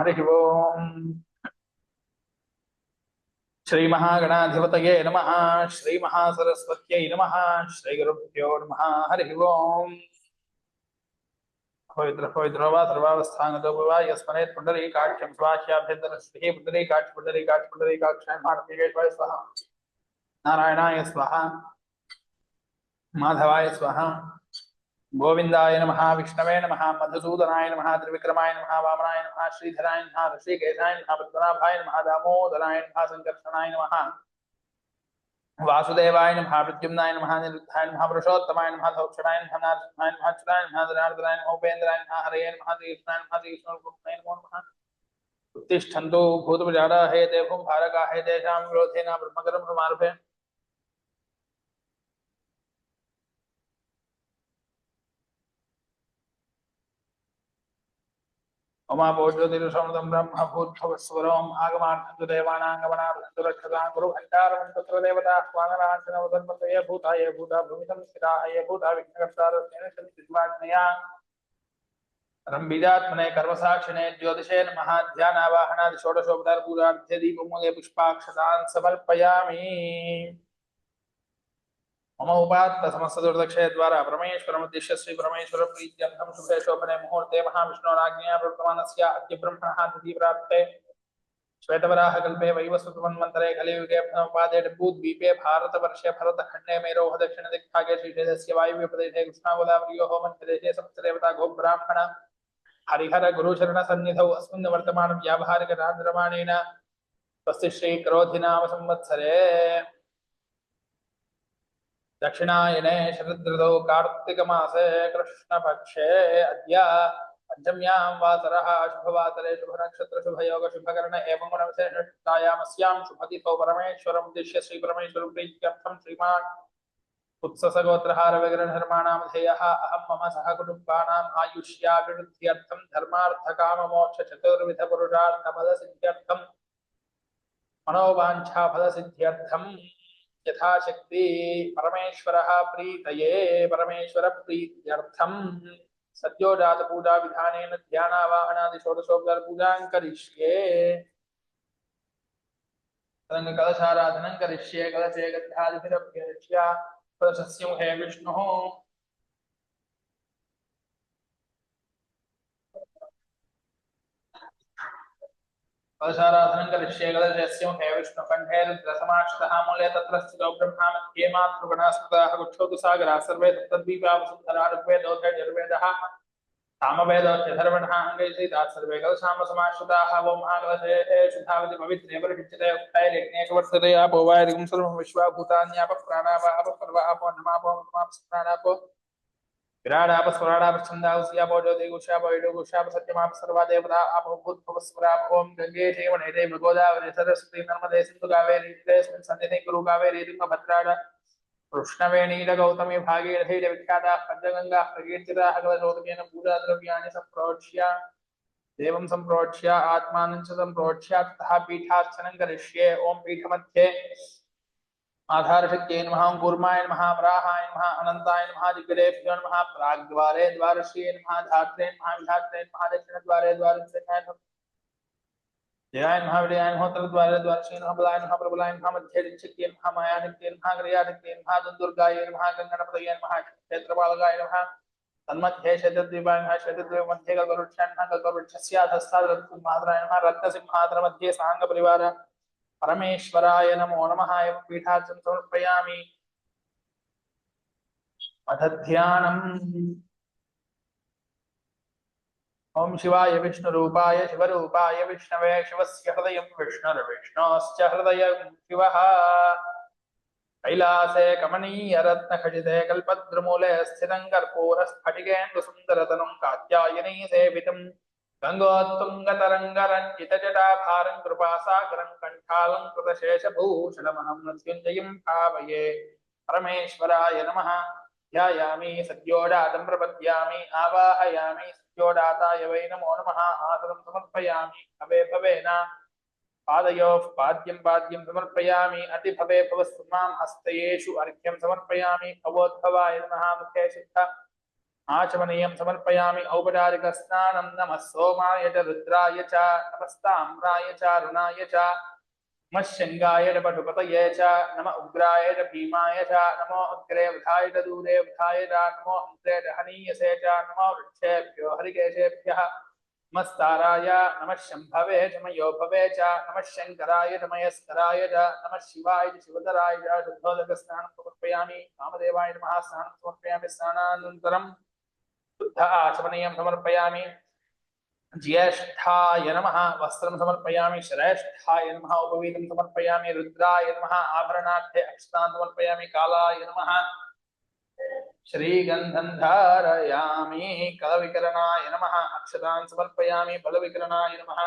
हरिः ओम्। श्रीमहागणाधिपतये नमः। श्रीमहासरस्वत्यै नमः। श्रीगुरुभ्यो नमः। हरिः ओम्। पवित्र वा सर्वावस्थानतो वा यस्मरेत् पुण्डरीकाक्षं स्वास्याभ्यन्तरस्थिः पुण्डरीकाक्षं भारतीयेश्वराय स्वाहा। नारायणाय स्वाहा। माधवाय स्वाहा। गोविंदाय नमः। विष्णवे नमः। मधुसूदनाय नमः। त्रिविक्रमाय नमः। वामनाय नमः। श्रीधराय नमः। ऋषिकेशाय नमः। पद्मनाभाय नमः। दामोदराय नमः। संकर्षणाय नमः। वासुदेवाय नमः। प्रद्युम्नाय नमः। निरुद्धाय नमः। पुरुषोत्तमाय नमः। सौक्षणाय नमः। नारायणाय नमः। अच्युताय नमः। जनार्दनाय नमः। उपेन्द्राय नमः। हरये नमः। श्रीकृष्णाय नमः। श्रीकृष्णाय नमो नमः। उत्तिष्ठन्तु भूतविजाडाः हे देवं भारकाः हे तेषां विरोधेन ब्रह्मकरं समारभे। उमापोज्योतिरुषमृतं ब्रह्म भूद्भवस्वरम् आगमार्थदेवानाङ्गमनारक्षतां गुरु भण्डारं तत्र देवताः स्वानराञ्चनवदन्मतये भूता ये भूता भूमितं स्थिताः ये भूता विघ्नकर्तारस्तेन सन्निधिर्वाज्ञया रम्बीजात्मने कर्मसाक्षिणे ज्योतिषे नमः। ध्यानावाहनादि षोडशोपचार पूजार्थे दीपमूले पुष्पाक्षतान् समर्पयामि। मम उपात्त समस्त दुर्दक्षय द्वारा परमेश्वरमुद्दिश्य श्री परमेश्वर प्रीत्यर्थं शुभे शोभने मुहूर्ते महाविष्णोराज्ञया प्रवर्तमानस्य अद्य ब्रह्मणः तिथिप्राप्ते श्वेतवराहकल्पे वैवस्वतमन्वन्तरे कलियुगे प्रथमपादे डम्बूद्वीपे भारतवर्षे भरतखण्डे मेरोः दक्षिणदिग्भागे श्रीशैलस्य वायुव्यप्रदेशे कृष्णागोदावर्योः मध्यदेशे सप्तदेवता गोब्राह्मण हरिहर गुरुचरणसन्निधौ अस्मिन् वर्तमान व्यावहारिकरान्द्रमाणेन स्वस्ति श्रीक्रोधिनाम संवत्सरे दक्षिणायने शरदृतौ कार्तिकमासे कृष्णपक्षे अद्य पंचम्यां वासरः शुभवासरे शुभनक्षत्रशुभयोग शुभकर्ण एवं गुणविशेषतायामस्यां शुभतिथौ परमेश्वरमुद्दिश्य श्रीपरमेश्वरप्रीत्यर्थं श्रीमान् उत्ससगोत्रहारविग्रहधर्माणामधेयः अहं मम सहकुटुम्बानाम् आयुष्याभिवृद्ध्यर्थं धर्मार्थकाममोक्षचतुर्विधपुरुषार्थफलसिद्ध्यर्थं मनोवाञ्छाफलसिद्ध्यर्थं यथाशक्ति परमेश्वरः प्रीतये परमेश्वर प्रीत्यर्थं सद्योजात पूजा विधानेन ध्यानावाहनादि षोडशोपचार पूजां करिष्ये। कलशाराधनं करिष्ये। कलशे गन्धादिभिरभ्यर्च्य कलशस्य मुखे विष्णुः कलशाराधनं करिष्ये। कलशस्य मुखे विष्णुकण्ठे रुद्रसमाश्रितः मूले तत्र स्थितो ब्रह्मा मध्ये मातृगुणास्मृताः गुच्छोतु सागराः सर्वे तद्वीपा वसुन्धरा ऋग्वेदोऽथ यजुर्वेदः सामवेदोऽध्यधर्वणः अङ्गैः सर्वे कलशामसमाश्रिताः वो महाकलशे शुद्धावति पवित्रे परिषिच्यते उत्तैर्यज्ञेषु वर्तते आपो वायुरिगं सर्वं विश्वाभूतान्यापः प्राणापापः सर्वापो नमापो प्राणापो विराडापस्वराडापच्छन्दावस्यापो ज्योतिगुष्यापो इडुगुष्यापो सत्यमाप सर्वा देवता आपो भूतभुवस्वराप ओम गंगे चैवनेरे गोदावरी सरस्वती नर्मदे सिन्धु कावेरी जलेऽस्मिन् सन्निधे कुरु कावेरी तुङ्गभद्रा कृष्णवेणीर गौतमी भागीरथी विख्याता पंचगंगा प्रकीर्तिता कलशोदकेन पूजाद्रव्याणि सम्प्रोक्ष्य देवं सम्प्रोक्ष्य आत्मानं च सम्प्रोक्ष्य ततः पीठार्चनं करिष्ये। ओम पीठमध्ये आधारशक्त्यै नमः। कूर्माय नमः। वराहाय नमः। अनन्ताय नमः। दिग्गजेभ्यो नमः। प्राग्द्वारे द्वारश्रिये नमः। धात्रे नमः। विधात्रे नमः। दक्षिणद्वारे द्वारश्रिये नमः। जयाय नमः। विजयाय नमः। उत्तरद्वारे द्वारश्रिये नमः। बलाय नमः। प्रबलाय नमः। मध्ये दिक्शक्त्यै नमः। मायादिक्त्यै नमः। क्रियादिक्त्यै नमः। दुर्गायै नमः। गङ्गणपतये नमः। क्षेत्रपालकाय नमः। तन्मध्ये शतद्वीपाय नमः। शतद्वीपमध्ये कल्पवृक्षाय नमः। कल्पवृक्षस्य अधस्तात् मातराय नमः। रत्नसिंहासनमध्ये साङ्गपरिवार परमेश्वराय नमो नमः। पीठार्चनं समर्पयामि। अथ ध्यानम्। ओम शिवाय विष्णुरूपाय शिवरूपाय विष्णवे शिवस्य हृदयं विष्णुर्विष्णोश्च हृदयं शिवः कैलासे कमनीयरत्नखचिते कल्पद्रुमूले स्थितं कर्पूरस्फटिकेन्दुसुन्दरतनुं कात्यायनी सेवितं गङ्गोत्तुङ्गतरङ्गरञ्जितजटाभारं कृपासागरं कण्ठालङ्कृतशेषभूषणमहं मृत्युञ्जयं भावये। परमेश्वराय नमः। ध्यायामि सद्योजातं प्रपद्यामि आवाहयामि सद्योजाताय वै नमो नमः। आसनं समर्पयामि भवे भवेन पादयोः पाद्यं पाद्यं समर्पयामि। अतिभवे भवस्तु मां हस्तयेषु अर्घ्यं समर्पयामि। भवोद्भवाय नमः। मुखे सिद्ध आचमनीयं समर्पयामि औपचारिकस्नानं नमः सोमाय च रुद्राय च नमस्ताम्राय च अरुणाय च नमः शङ्गाय च पशुपतये च नमः उग्राय च भीमाय च नमो अग्रे वधाय च दूरे वधाय च नमो अन्त्रे च हनीयसे च नमो वृक्षेभ्यो हरिकेशेभ्यः नमस्ताराय नमः शम्भवे च मयोभवे च नमः शङ्कराय च मयस्कराय च नमः शिवाय च शिवतराय च शुद्धोदकस्नानं समर्पयामि कामदेवाय नमः स्नानं समर्पयामि स्नानानन्तरं शुद्ध आचमनीयं समर्पयामि ज्येष्ठाय नमः वस्त्रं समर्पयामि श्रेष्ठाय नमः उपवीतं समर्पयामि रुद्राय नमः आभरणार्थे अक्षतान् समर्पयामि कालाय नमः श्रीगन्धं धारयामि कलविकरणाय नमः अक्षतान् समर्पयामि बलविकरणाय नमः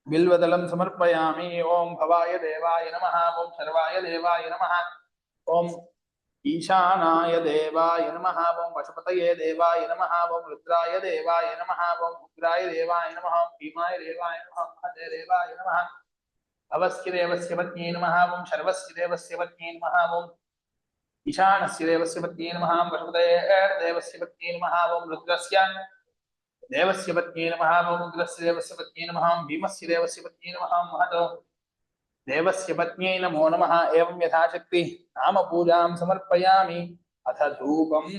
बिल्वदलं समर्पयामि ओं भवाय देवाय नमः ओं सर्वाय देवाय नमः ओं ईशानाय देवाय नमः ओं पशुपतये देवाय नमः ओं रुद्राय देवाय नमः ओं उग्राय देवाय नमः ओं भीमाय देवाय नमः महते देवाय नमः भवस्य देवस्य पत्न्यै नमः ओं शर्वस्य देवस्य पत्न्यै नमः ओं ईशानस्य देवस्य पत्न्यै नमः ओं पशुपतये देवस्य पत्न्यै नमः ओं रुद्रस्य देवस्य पत्न्यै नमः ओं उग्रस्य देवस्य पत्न्यै नमः ओं भीमस्य देवस्य पत्न्यै नमः ओं महतो देवस्य पत्न्यै नमो नमः एवं यथाशक्ति नाम पूजां समर्पयामि अथ धूपम्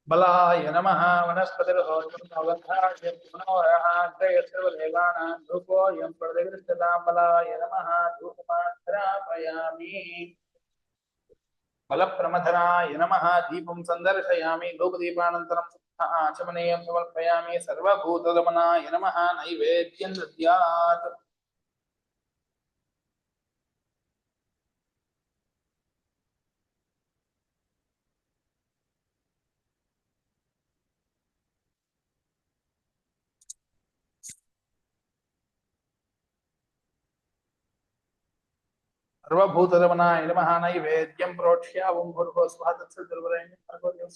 बलाय नमः वनस्पतिर्होमनोरहाग्रयसर्वदेवानां धूपोऽयं प्रतिगृह्यतां बलाय नमः धूपमात्रापयामि बलप्रमथनाय नमः दीपं सन्दर्शयामि धूपदीपानन्तरं आचमनीयं समर्पयामि सर्वभूतगमनाय नमः नैवेद्यं दद्यात् सर्वभूतगमनाय नमः नैवेद्यं प्रोक्ष्यावं भूर्भुवः स्वः तत्सवितुर्वरेण्यं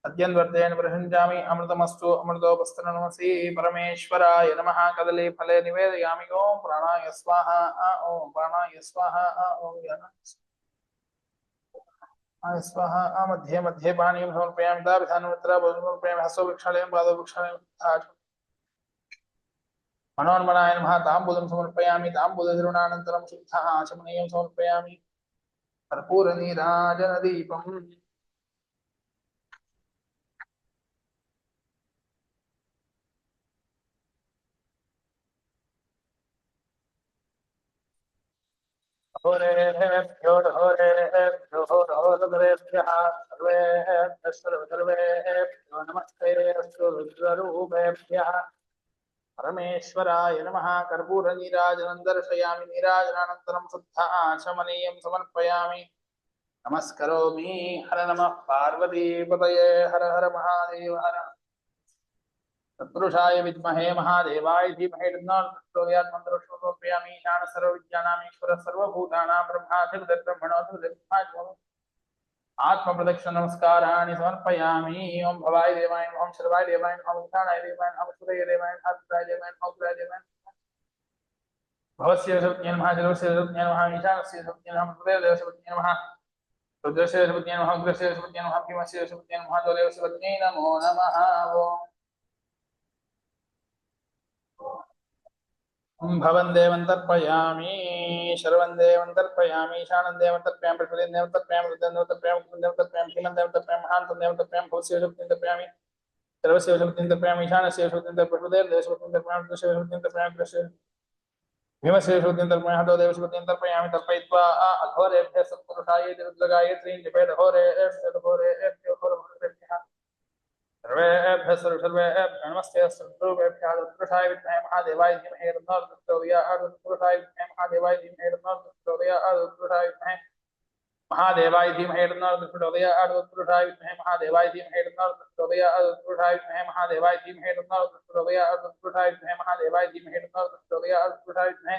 अद्यन्वर्तेन प्रसञ्जामि अमृतमस्तु अमृतोपस्तरणमसि परमेश्वराय नमः कदलीफले निवेदयामि ॐ प्राणाय स्वाहा ॐ प्राणाय स्वाहा ॐ प्राणाय स्वाहा मध्ये मध्ये पानीयं समर्पयामि दाभिधानमुत्रा समर्पयामि हस्तो वृक्षालयं पादो वृक्षालयं मनोन्मनाय नमः ताम्बूलं समर्पयामि ताम्बूलधिरुणानन्तरं शुद्धः आचमनीयं समर्पयामि कर्पूरनीराजनदीपम् होरेभ्यो होरेभ्यः सर्वेभ्यो नमस्ते अस्तु रुद्ररूपेभ्यः परमेश्वराय नमः कर्पूरनीराजनं दर्शयामि नीराजनानन्तरं शुद्ध आचमनीयं समर्पयामि नमस्करोमि हर नमः पार्वतीपतये हर हर महादेव हर तत्पुरुषाय विद्महे महादेवाय धीमहि तन्नो प्रचोदयात् मन्त्रं समर्पयामि ईशान सर्वविद्यानामीश्वर सर्वभूतानां ब्रह्माधिपतिर्ब्रह्मणोऽधिपतिर्ब्रह्मा आत्मप्रदक्षिण नमस्काराणि समर्पयामि ओं भवाय देवाय नमः ओं सर्वाय देवाय नमः ओं ईशानाय देवाय नमः सुतये देवाय नमः सुताय देवाय नमः उग्राय देवाय नमः भवस्य सर्वज्ञ नमः जलस्य सर्वज्ञ नमः ईशानस्य सर्वज्ञ नमः सुतये सर्वज्ञ नमः रुद्रस्य सर्वज्ञ नमः उग्रस्य सर्वज्ञ नमः भीमस्य सर्वज्ञ नमः देवस्य सर्वज्ञ नमो नमः भवन देवं तर्पयामि शर्वं देवं तर्पयामि ईशानं देवं तर्पयामि पृथ्वीं देवं तर्पयामि रुद्रं देवं तर्पयामि कुं देवं तर्पयामि भीमं देवं तर्पयामि महान्तं देवं तर्पयामि भवस्य शक्तिं तर्पयामि सर्वस्य शक्तिं तर्पयामि ईशानस्य शक्तिं तर्पयामि देवस्य शक्तिं तर्पयामि रुद्रस्य शक्तिं तर्पयामि कृष्ण भीमस्य शक्तिं तर्पयामि हतो देवस्य शक्तिं तर्पयामि तर्पयित्वा अघोरेभ्यः सत्पुरुषाय रुद्रगायत्रीं जपेद घोरेभ्यः सर्वेभ्यः सर्वेभ्यः नमस्ते सर्वेभ्यः तत्पुरुषाय विद्महे महादेवाय धीमहि तन्नो प्रचोदयात् तत्पुरुषाय विद्महे महादेवाय धीमहि तन्नो प्रचोदयात् तत्पुरुषाय विद्महे महादेवाय धीमहि तन्नोर्दुष्टोदयात् तत्पुरुषाय विद्महे महादेवाय धीमहि तन्नोर्दुष्टोदयात् तत्पुरुषाय विद्महे महादेवाय धीमहि तन्नोर्दुष्टोदयात् तत्पुरुषाय विद्महे महादेवाय धीमहि तन्नोर्दुष्टोदयात् तत्पुरुषाय विद्महे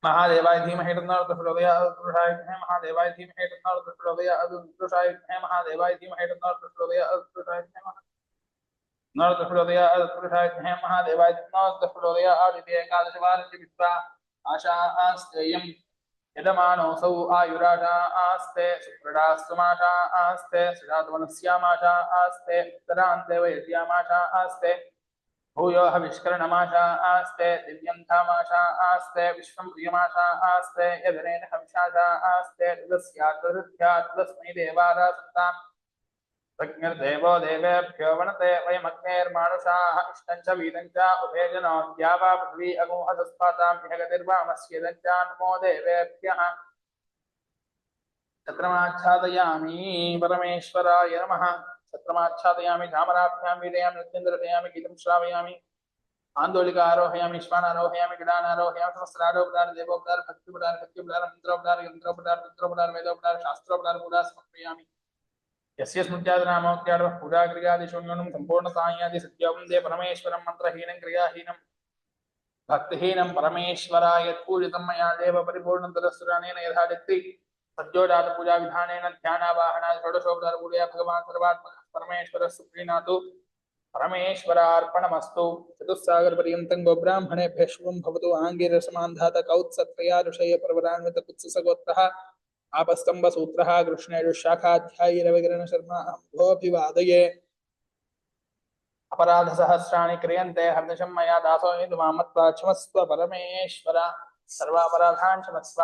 महादेवाय धीमहि तन्नोर्दुष्टोदयात् तत्पुरुषाय विद्महे महादेवाय धीमहि तन्नोर्दुष्टोदयात् तत्पुरुषाय विद्महे महादेवाय धीमहि तन्नोर्दुष्टोदयात् तत्पुरुषाय विद्महे नर्दुष्टोदयात् तत्पुरुषाय विद्महे महादेवाय तन्नोर्दुष्टोदयात् इति एकादशवारं विश्वा आशा आस्तेयम् यजमानोऽसौ आयुराशा आस्ते सुप्रडास्तुमाशा आस्ते सुजातवनस्यामाशा आस्ते उत्तरान्ते वयस्यामाशा आस्ते भूयो हविष्करणमाशा आस्ते दिव्यं धामाशा आस्ते विश्वं प्रियमाशा आस्ते यदनेन हविषाशा आस्ते तदस्यात् तदस्यात् तस्मै देवारासत्ताम् प्रज्ञर्देवो देवेभ्यो वनते वयमग्नेर्मानुषाः इष्टं च वीतं च उभयजनो द्यावा पृथ्वी अगुहतस्पातां ह्यगतिर्वामस्येदं च नमो देवेभ्यः छत्रमाच्छादयामि परमेश्वराय नमः छत्रमाच्छादयामि धामराभ्यां वीडयामि नृत्यन्दरयामि गीतं श्रावयामि आन्दोलिकारोहयामि श्वानारोहयामि गडानारोहयामि सहस्रारोपदार देवोपदार भक्तिपदार भक्तिपदार मंत्रोपदार यंत्रोपदार तंत्रोपदार वेदोपदार शास्त्रोपदार पूजा समर्पयामि यस्य स्मृत्यादनामोक्त्यादवः पूजाक्रियादिशून्यं सम्पूर्णसायादि सत्यवन्दे परमेश्वरं मन्त्रहीनं क्रियाहीनं भक्तिहीनं परमेश्वराय यत्पूजितं मया देव परिपूर्णं तदस्सुरानेन यथा शक्ति सद्योजात पूजा विधानेन ध्यानावाहना षोडशोपचार पूजया भगवान् सर्वात्मकः परमेश्वरः सुप्रीणातु परमेश्वरार्पणमस्तु चतुस्सागरपर्यन्तं गोब्राह्मणेभ्यः शुभं भवतु आङ्गिरसमान्धात कौत्सत्रया ऋषय परवरान्वित कुत्सगोत्रः आपस्तंभसूत्रः कृष्णेजुशाखाध्यायीरविकरण शर्मा अम्भोऽभिवादये अपराधसहस्राणि क्रियन्ते हर्निशं मया दासो हि मामत्वा क्षमस्व परमेश्वर सर्वापराधान् क्षमस्व